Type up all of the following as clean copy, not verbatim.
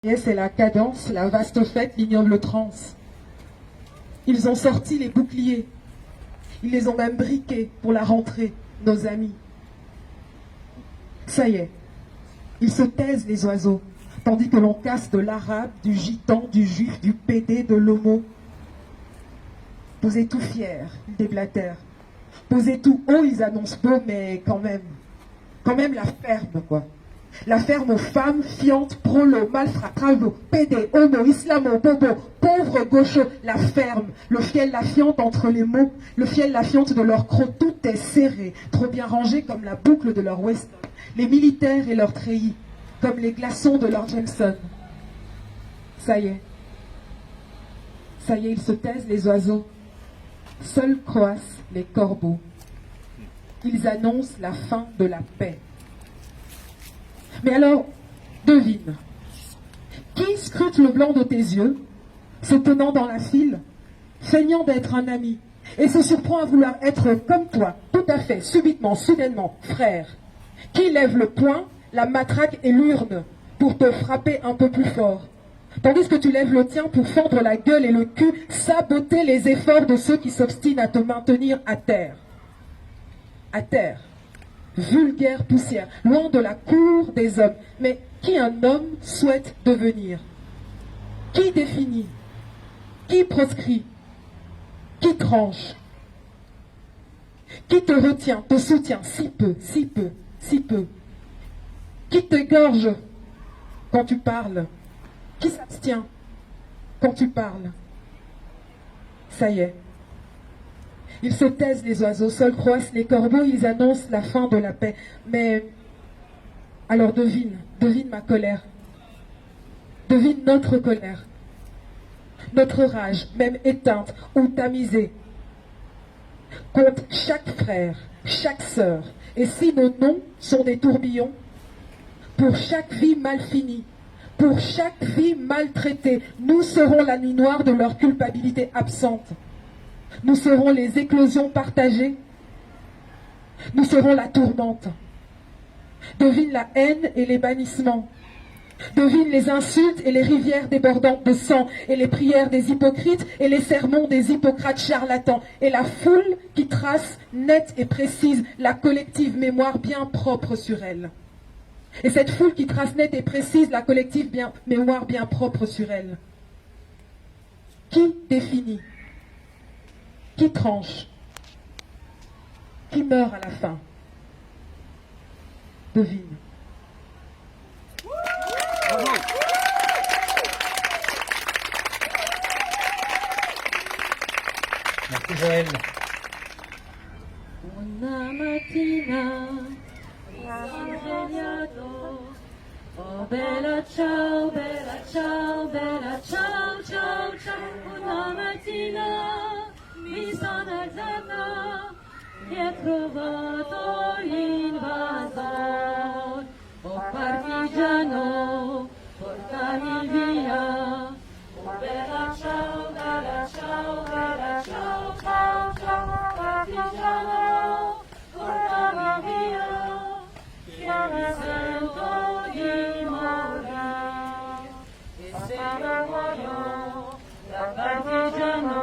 Et c'est la cadence, la vaste fête, l'ignoble transe. Ils ont sorti les boucliers. Ils les ont même briqués pour la rentrée, nos amis. Ça y est, ils se taisent les oiseaux, tandis que l'on casse de l'arabe, du gitan, du juif, du pédé, de l'homo. Posez tout fiers, ils déblatèrent. Posez tout haut, ils annoncent beau, mais quand même la ferme, quoi. La ferme aux femmes, fiantes, prolo, malfratravo, pédé, homo, islamo, bobo, pauvres gauchos, la ferme, le fiel, la fiente entre les mots, le fiel, la fiente de leur croc, tout est serré, trop bien rangé comme la boucle de leur Weston, les militaires et leurs treillis, comme les glaçons de leur Jameson. Ça y est, ils se taisent les oiseaux, seuls croassent les corbeaux. Ils annoncent la fin de la paix. Mais alors, devine, qui scrute le blanc de tes yeux, se tenant dans la file, feignant d'être un ami, et se surprend à vouloir être comme toi, tout à fait, subitement, soudainement, frère, qui lève le poing, la matraque et l'urne pour te frapper un peu plus fort, tandis que tu lèves le tien pour fendre la gueule et le cul, saboter les efforts de ceux qui s'obstinent à te maintenir à terre. À terre. Vulgaire poussière, loin de la cour des hommes. Mais qui un homme souhaite devenir? Qui définit? Qui proscrit? Qui tranche? Qui te retient, te soutient si peu, si peu, si peu? Qui t'égorge quand tu parles? Qui s'abstient quand tu parles? Ça y est. Ils se taisent les oiseaux, seuls croissent les corbeaux, ils annoncent la fin de la paix. Mais, alors devine ma colère. Devine notre colère. Notre rage, même éteinte ou tamisée, contre chaque frère, chaque sœur. Et si nos noms sont des tourbillons, pour chaque vie mal finie, pour chaque vie maltraitée, nous serons la nuit noire de leur culpabilité absente. Nous serons les éclosions partagées. Nous serons la tourmente. Devine la haine et les bannissements. Devine les insultes et les rivières débordantes de sang, et les prières des hypocrites et les sermons des Hippocrates charlatans, et la foule qui trace nette et précise la collective mémoire bien propre sur elle. Et cette foule qui trace nette et précise la collective mémoire bien propre sur elle. Qui définit? Qui tranche? Qui meurt à la fin? Devine. Bravo. Merci Joël. Una mattina svegliato, oh bella ciao, bella ciao, bella ciao, ciao, ciao. Una mattina mi sono alzata e ho trovato l'invasor. Oh partigiano, portami via. Oh bella ciao, bella ciao, bella ciao, ciao, ciao. Partigiano, portami via, che mi sento di morire. E se io muoio da partigiano,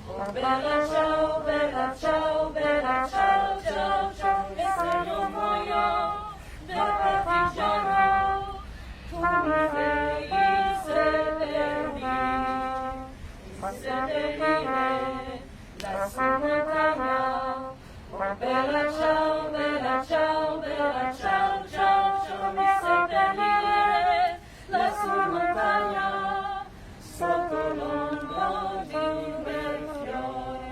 oh bella ciao, bella ciao, bella ciao, ciao, ciao. E se io muoio da partigiano, tu mi devi seppellire lassù in montagna. Oh bella ciao, bella ciao, bella ciao, ciao, ciao. Mi seppellire lassù in montagna, sotto l'ombra di un bel fiore.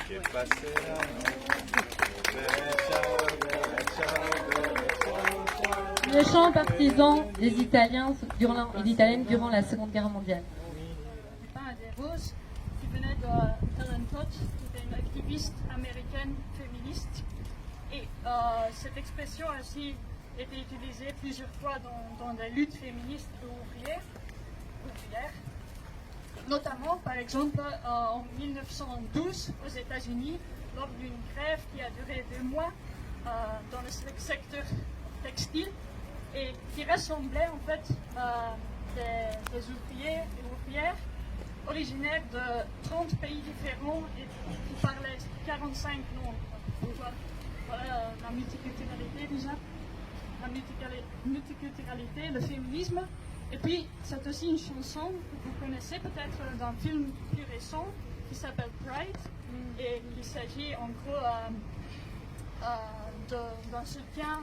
Che passeranno. Bella ciao, bella ciao, bella ciao, ciao. Le chant partisan des Italiens et d'Italiennes durant la Seconde Guerre mondiale. C'est pas des roses qui venait de Helen Todd, qui était une activiste américaine féministe. Et cette expression a aussi été utilisée plusieurs fois dans des luttes féministes ouvrières. Notamment, par exemple, en 1912 aux États-Unis, lors d'une grève qui a duré 2 mois dans le secteur textile. et qui rassemblaient en fait des ouvriers et ouvrières originaires de 30 pays différents et qui parlaient 45 langues. Donc, voilà la multiculturalité déjà, la multiculturalité, le féminisme. Et puis, c'est aussi une chanson que vous connaissez peut-être d'un film plus récent qui s'appelle Pride. Et il s'agit en gros d'un soutien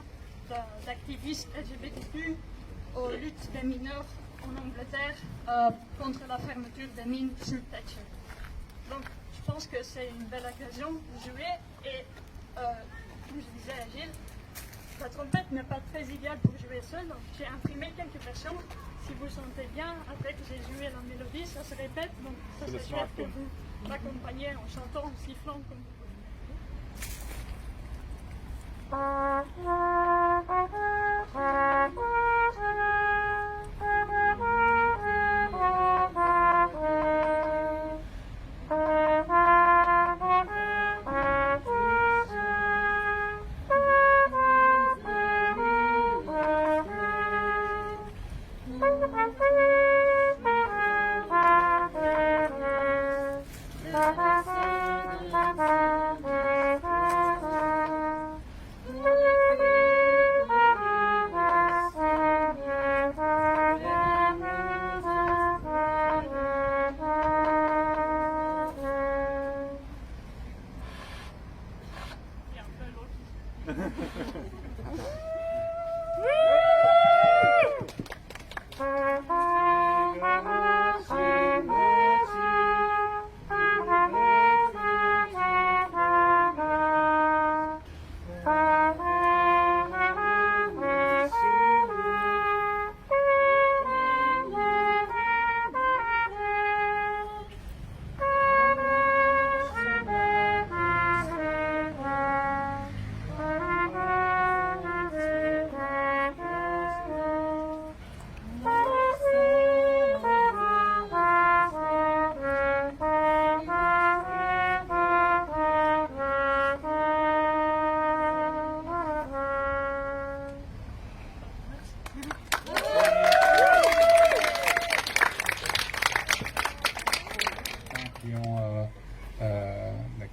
d'activistes LGBTQ aux luttes des mineurs en Angleterre contre la fermeture des mines sous Thatcher. Donc, je pense que c'est une belle occasion de jouer. Et, comme je disais à Gilles, la trompette n'est pas très idéale pour jouer seul, donc j'ai imprimé quelques versions. Si vous sentez bien, après que j'ai joué la mélodie, ça se répète, donc ça serait chouette que vous m'accompagniez en chantant, en sifflant comme vous pouvez.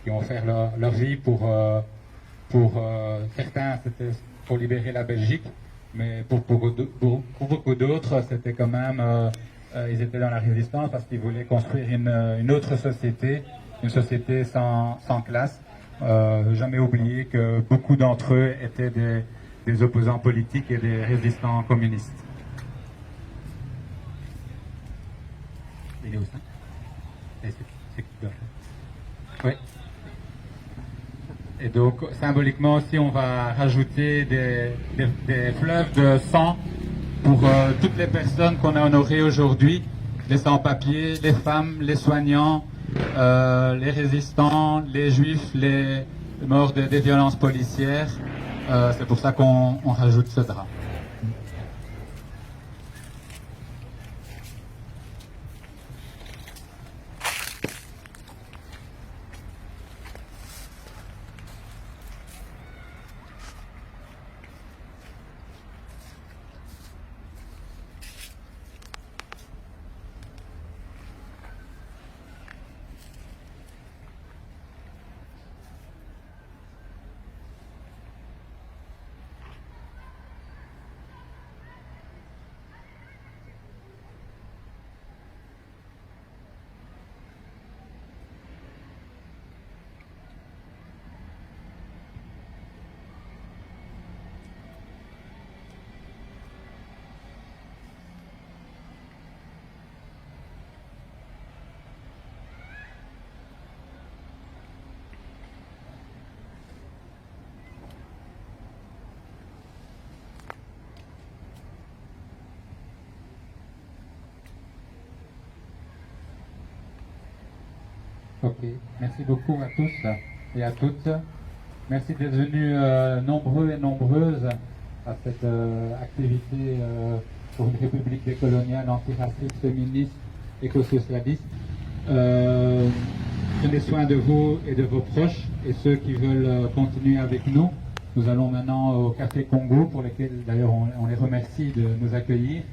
Qui ont offert leur vie pour certains, c'était pour libérer la Belgique, mais pour beaucoup d'autres, c'était quand même, ils étaient dans la résistance parce qu'ils voulaient construire une autre société, une société sans classe. Jamais oublier que beaucoup d'entre eux étaient des opposants politiques et des résistants communistes. Il est où ça? C'est qui doit faire? Oui. Et donc, symboliquement aussi, on va rajouter des fleuves de sang pour toutes les personnes qu'on a honorées aujourd'hui, les sans-papiers, les femmes, les soignants, les résistants, les juifs, les morts des violences policières. C'est pour ça qu'on rajoute ce drap. Ok, merci beaucoup à tous et à toutes. Merci d'être venus nombreux et nombreuses à cette activité pour une république décoloniale, antiraciste, féministe, éco-socialiste. Prenez soin de vous et de vos proches et ceux qui veulent continuer avec nous. Nous allons maintenant au Café Congo, pour lesquels d'ailleurs on les remercie de nous accueillir.